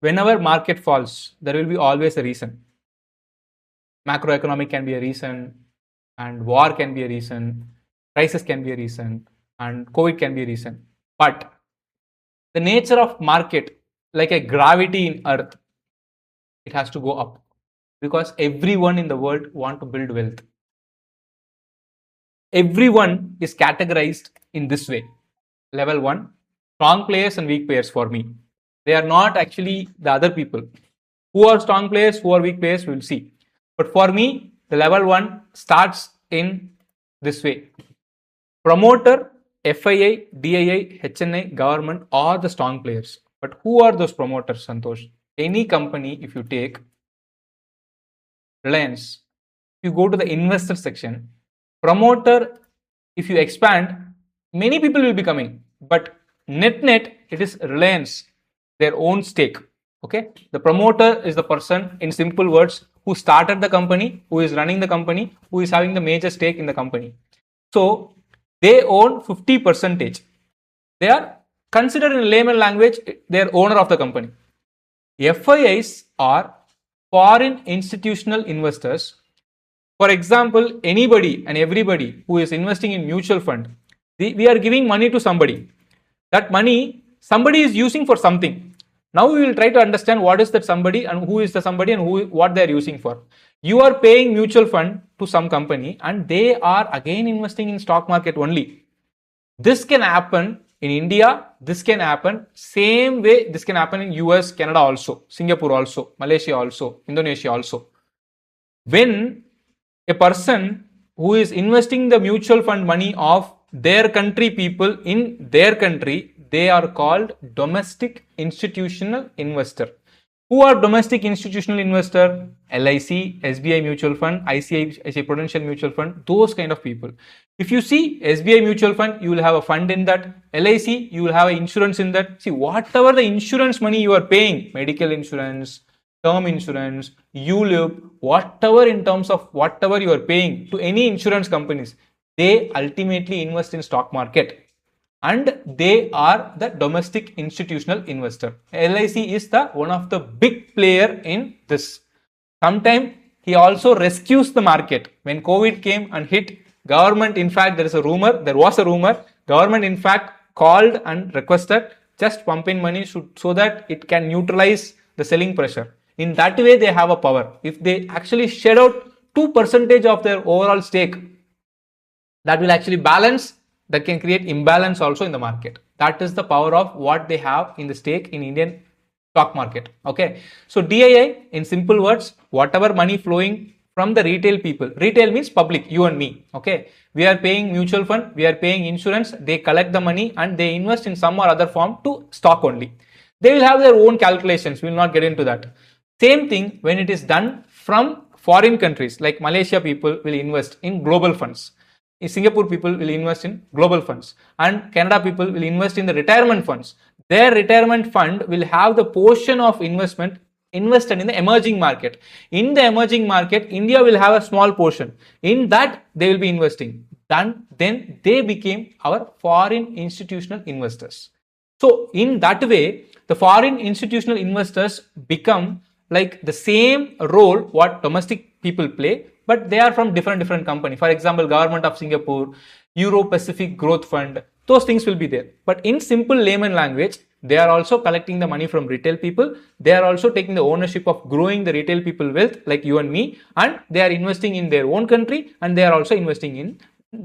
whenever market falls, there will be always a reason. Macroeconomic can be a reason, and war can be a reason, crisis can be a reason, and COVID can be a reason. But the nature of market, like a gravity in earth, it has to go up because everyone in the world want to build wealth. Everyone is categorized in this way. Level 1, strong players and weak players for me. They are not actually the other people. Who are strong players, who are weak players, we will see. But for me, the level 1 starts in this way. Promoter, FII, DII, HNI, government are the strong players. But who are those promoters, Santosh? Any company, if you take Reliance, if you go to the investor section, promoter, if you expand, many people will be coming. But net, it is Reliance, their own stake. Okay, the promoter is the person, in simple words, who started the company, who is running the company, who is having the major stake in the company. So they own 50%. They are considered in layman language, they are owner of the company. FIIs are foreign institutional investors. For example, anybody and everybody who is investing in mutual fund, we are giving money to somebody. That money somebody is using for something. Now we will try to understand what is that somebody and who is the somebody and what they are using for. You are paying mutual fund to some company and they are again investing in stock market only. This can happen in India, this can happen same way, this can happen in US, Canada also, Singapore also, Malaysia also, Indonesia also. When a person who is investing the mutual fund money of their country people in their country, they are called domestic institutional investor. Who are domestic institutional investor? LIC, SBI mutual fund, ICICI Prudential mutual fund, those kind of people. If you see SBI mutual fund, you will have a fund in that. LIC, you will have insurance in that. See, whatever the insurance money you are paying, medical insurance, term insurance, ULIP, whatever in terms of whatever you are paying to any insurance companies, they ultimately invest in stock market. And they are the domestic institutional investor. LIC is the one of the big player in this. Sometimes he also rescues the market. When COVID came and hit, government, in fact, there was a rumor, government in fact called and requested just pump in money so that it can neutralize the selling pressure. In that way, they have a power. If they actually shed out 2% of their overall stake, that will actually balance, that can create imbalance also in the market. That is the power of what they have in the stake in Indian stock market. Okay. So DII, in simple words, whatever money flowing from the retail people, retail means public, you and me. Okay. We are paying mutual fund, we are paying insurance, they collect the money and they invest in some or other form to stock only. They will have their own calculations. We will not get into that. Same thing when it is done from foreign countries, like Malaysia people will invest in global funds. In Singapore people will invest in global funds and Canada people will invest in the retirement funds. Their retirement fund will have the portion of investment invested in the emerging market. In the emerging market, India will have a small portion. In that, they will be investing. Then they became our foreign institutional investors. So in that way, the foreign institutional investors become like the same role what domestic people play, but they are from different company. For example, government of Singapore, Euro Pacific Growth Fund, those things will be there. But in simple layman language, they are also collecting the money from retail people. They are also taking the ownership of growing the retail people wealth like you and me, and they are investing in their own country and they are also investing in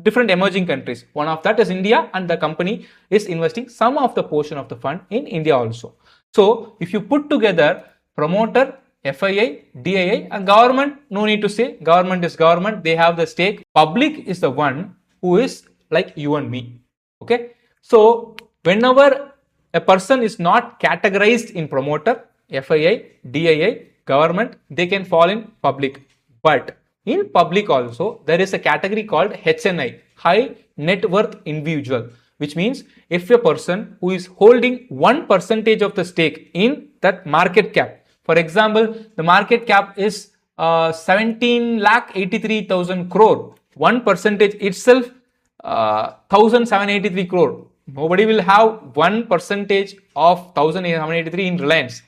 different emerging countries. One of that is India, and the company is investing some of the portion of the fund in India also. So if you put together promoter, FII, DII and government, no need to say, government is government, they have the stake. Public is the one who is like you and me. Okay. So whenever a person is not categorized in promoter, FII, DII, government, they can fall in public. But in public also, there is a category called HNI, high net worth individual, which means if a person who is holding 1% of the stake in that market cap, for example, the market cap is 17,83,000 crore, 1% itself 1,783 crore. Nobody will have 1% of 1,783 in Reliance.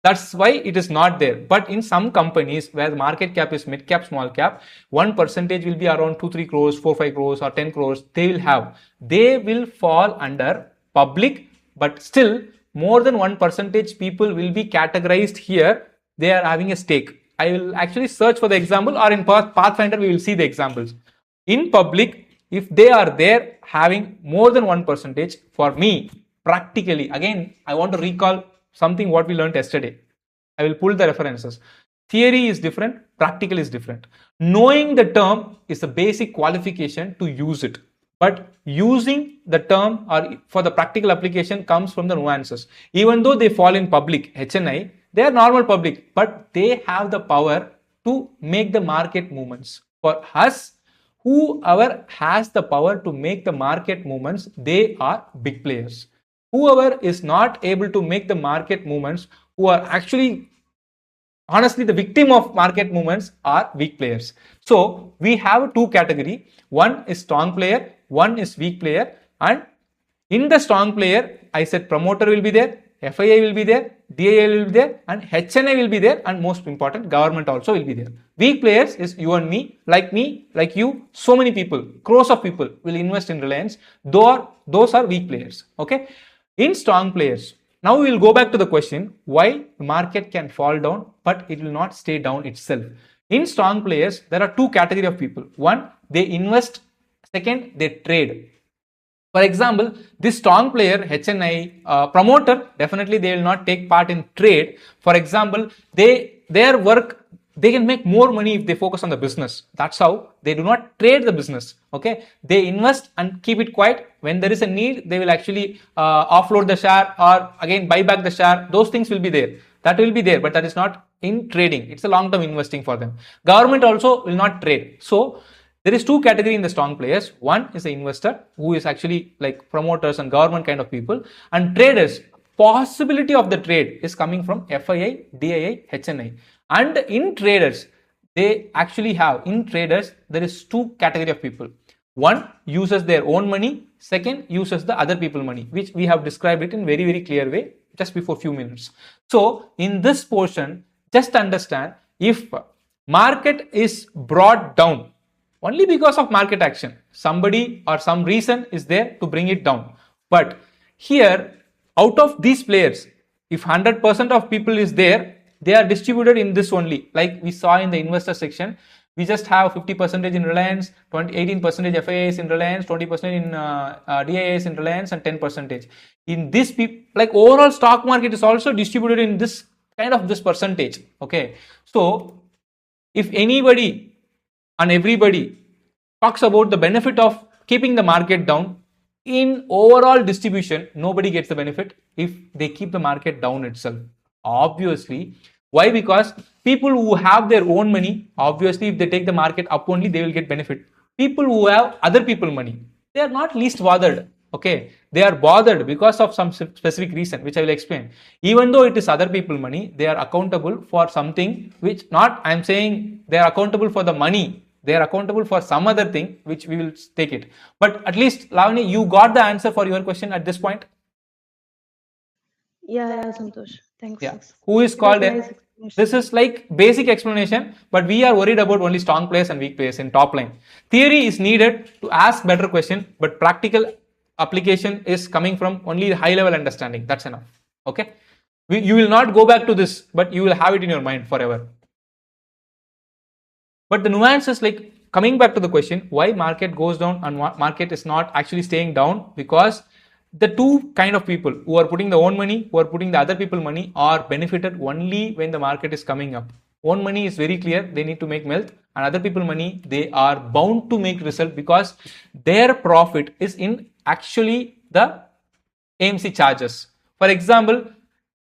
That's why it is not there. But in some companies where the market cap is mid cap, small cap, 1% will be around 2, 3 crores, 4, 5 crores or 10 crores. They will fall under public, but still more than 1% people will be categorized here. They are having a stake. I will actually search for the example, or in Pathfinder we will see the examples. In public, if they are there having more than 1%, for me, practically, again, I want to recall something what we learned yesterday. I will pull the references. Theory is different, practical is different. Knowing the term is the basic qualification to use it. But using the term or for the practical application comes from the nuances. Even though they fall in public, HNI, they are normal public, but they have the power to make the market movements. For us, whoever has the power to make the market movements, they are big players. Whoever is not able to make the market movements, who are actually honestly the victim of market movements, are weak players. So we have two categories. One is strong player, one is weak player. And in the strong player, I said promoter will be there, FII will be there, DII will be there, and HNI will be there, and most important, government also will be there. Weak players is you and me, like you, so many people, crores of people will invest in Reliance. Those are weak players. Okay. In strong players, now we will go back to the question why the market can fall down, but it will not stay down itself. In strong players, there are two categories of people. One, they invest. Second, they trade. For example, this strong player, HNI, promoter, definitely they will not take part in trade. For example, their work, they can make more money if they focus on the business. That's how they do not trade the business. Okay, they invest and keep it quiet. When there is a need, they will actually offload the share or again buy back the share. Those things will be there. That will be there, but that is not in trading. It's a long-term investing for them. Government also will not trade. So there is two categories in the strong players. One is the investor, who is actually like promoters and government kind of people, and traders. Possibility of the trade is coming from FII, DII, HNI. And in traders, there is two category of people. One uses their own money. Second uses the other people money, which we have described it in very, very clear way just before few minutes. So in this portion, just understand, if market is brought down only because of market action, somebody or some reason is there to bring it down. But here, out of these players, if 100% of people is there, they are distributed in this only. Like we saw in the investor section, we just have 50% in Reliance, 18% FIIs in Reliance, 20% in DIIs in Reliance, and 10%. In this, like overall stock market is also distributed in this kind of this percentage. Okay, so if anybody and everybody talks about the benefit of keeping the market down, in overall distribution, nobody gets the benefit if they keep the market down itself. Obviously, why? Because people who have their own money, obviously, if they take the market up only, they will get benefit. People who have other people money, they are not least bothered. Okay, they are bothered because of some specific reason, which I will explain. Even though it is other people money, they are accountable for something which not, I am saying they are accountable for the money. They are accountable for some other thing, which we will take it. But at least, Lavani, you got the answer for your question at this point. Yeah, Santosh. Thanks. Yeah. Who is called? Nice. This is like basic explanation, but we are worried about only strong players and weak players in top line. Theory is needed to ask better question, but practical application is coming from only high level understanding. That's enough. Okay. You will not go back to this, but you will have it in your mind forever. But the nuance is like coming back to the question, why market goes down and market is not actually staying down, because the two kind of people who are putting their own money, who are putting the other people money, are benefited only when the market is coming up. Own money is very clear, they need to make wealth, and other people money, they are bound to make result because their profit is in actually the AMC charges. For example,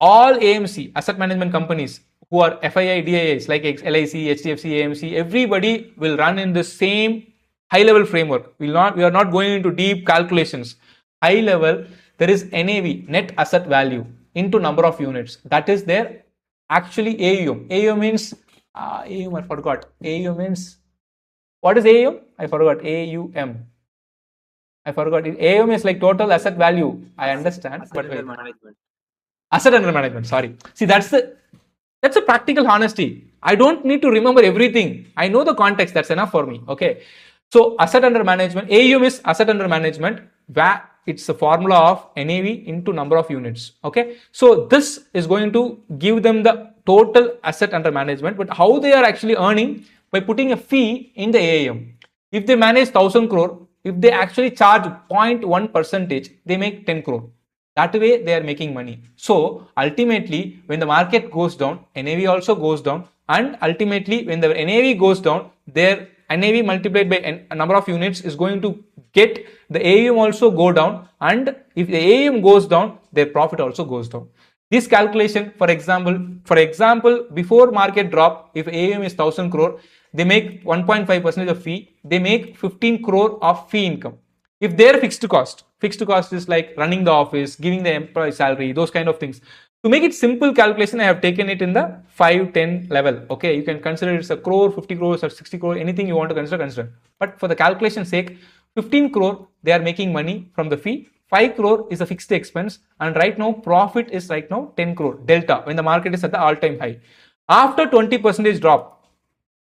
all AMC, asset management companies, who are FII, DIIs like LIC, HDFC, AMC, everybody will run in the same high level framework. We are not going into deep calculations. High level, there is NAV, net asset value, into number of units. That is their actually AUM. AUM means, AUM I forgot. AUM means, what is AUM? I forgot. AUM. I forgot. AUM is like total asset value. I understand. Asset under management. Sorry. See, that's the That's a practical honesty. I don't need to remember everything. I know the context. That's enough for me. Okay. So asset under management, AUM is asset under management, where it's a formula of NAV into number of units. Okay. So this is going to give them the total asset under management, but how they are actually earning by putting a fee in the AUM. If they manage 1000 crore, if they actually charge 0.1 percentage, they make 10 crore. That way they are making money. So ultimately, when the market goes down, NAV also goes down, and ultimately when the NAV goes down, their NAV multiplied by a number of units is going to get the AUM also go down, and if the AUM goes down, their profit also goes down. This calculation, for example, before market drop, if AUM is 1000 crore, they make 1.5% of fee, they make 15 crore of fee income. If their fixed cost is like running the office, giving the employee salary, those kind of things. To make it simple calculation, I have taken it in the 5-10 level. Okay, you can consider it's a crore, 50 crores or 60 crore, anything you want to consider. But for the calculation sake, 15 crore, they are making money from the fee. 5 crore is a fixed expense, and right now profit is right now 10 crore delta when the market is at the all-time high. After 20% drop,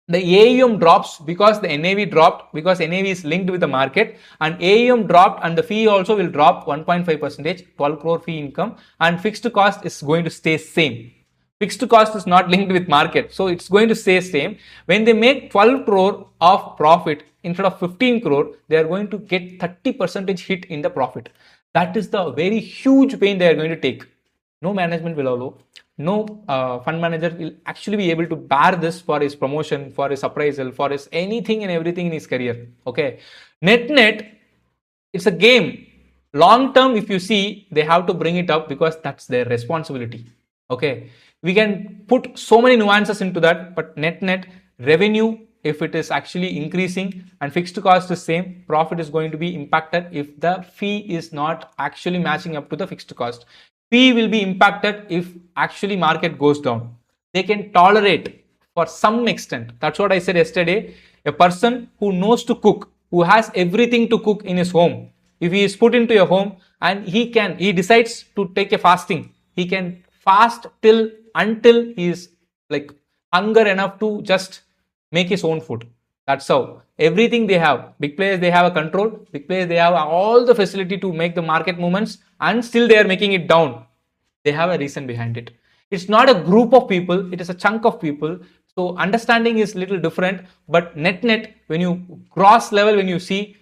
the AUM drops because the NAV dropped, because NAV is linked with the market, and AUM dropped and the fee also will drop 1.5%, 12 crore fee income, and fixed cost is going to stay same. Fixed cost is not linked with market, so it's going to stay same. When they make 12 crore of profit instead of 15 crore, they are going to get 30% hit in the profit. That is the very huge pain they are going to take. No management will allow. No fund manager will actually be able to bear this for his promotion, for his appraisal, for his anything and everything in his career. Okay. Net, it's a game. Long term, if you see, they have to bring it up because that's their responsibility. Okay. We can put so many nuances into that, but net revenue, if it is actually increasing and fixed cost is same, profit is going to be impacted if the fee is not actually matching up to the fixed cost. Fee will be impacted if actually market goes down. They can tolerate for some extent. That's what I said yesterday. A person who knows to cook, who has everything to cook in his home, if he is put into a home and he decides to take a fasting, he can fast until he is like hunger enough to just make his own food. That's how. Everything they have. Big players, they have a control. Big players, they have all the facility to make the market movements, and still they are making it down. They have a reason behind it. It's not a group of people. It is a chunk of people. So understanding is little different. But net, when you cross level, when you see,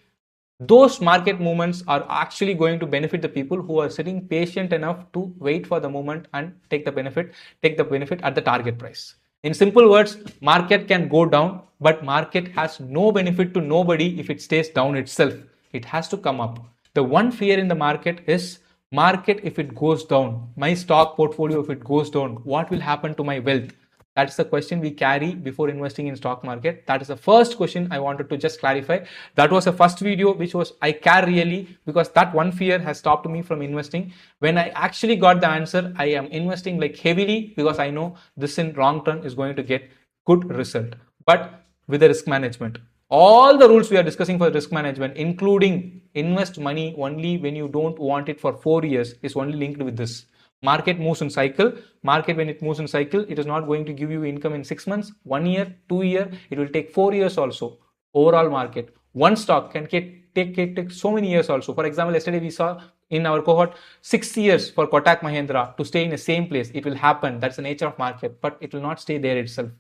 those market movements are actually going to benefit the people who are sitting patient enough to wait for the moment and take the benefit at the target price. In simple words, market can go down, but market has no benefit to nobody if it stays down itself. It has to come up. The one fear in the market is market if it goes down. My stock portfolio, if it goes down, what will happen to my wealth? That's the question we carry before investing in stock market. That is the first question I wanted to just clarify. That was the first video which was I care really, because that one fear has stopped me from investing. When I actually got the answer, I am investing like heavily because I know this in long term is going to get good result. But with the risk management, all the rules we are discussing for risk management, including invest money only when you don't want it for 4 years, is only linked with this. Market moves in cycle. Market, when it moves in cycle, it is not going to give you income in 6 months, 1 year, 2 years. It will take 4 years also. Overall market, one stock can take so many years also. For example, yesterday we saw in our cohort 6 years for Kotak Mahindra to stay in the same place. It will happen. That's the nature of market, but it will not stay there itself.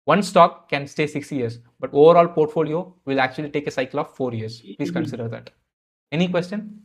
One stock can stay 6 years, but overall portfolio will actually take a cycle of 4 years. Please consider that. Any question?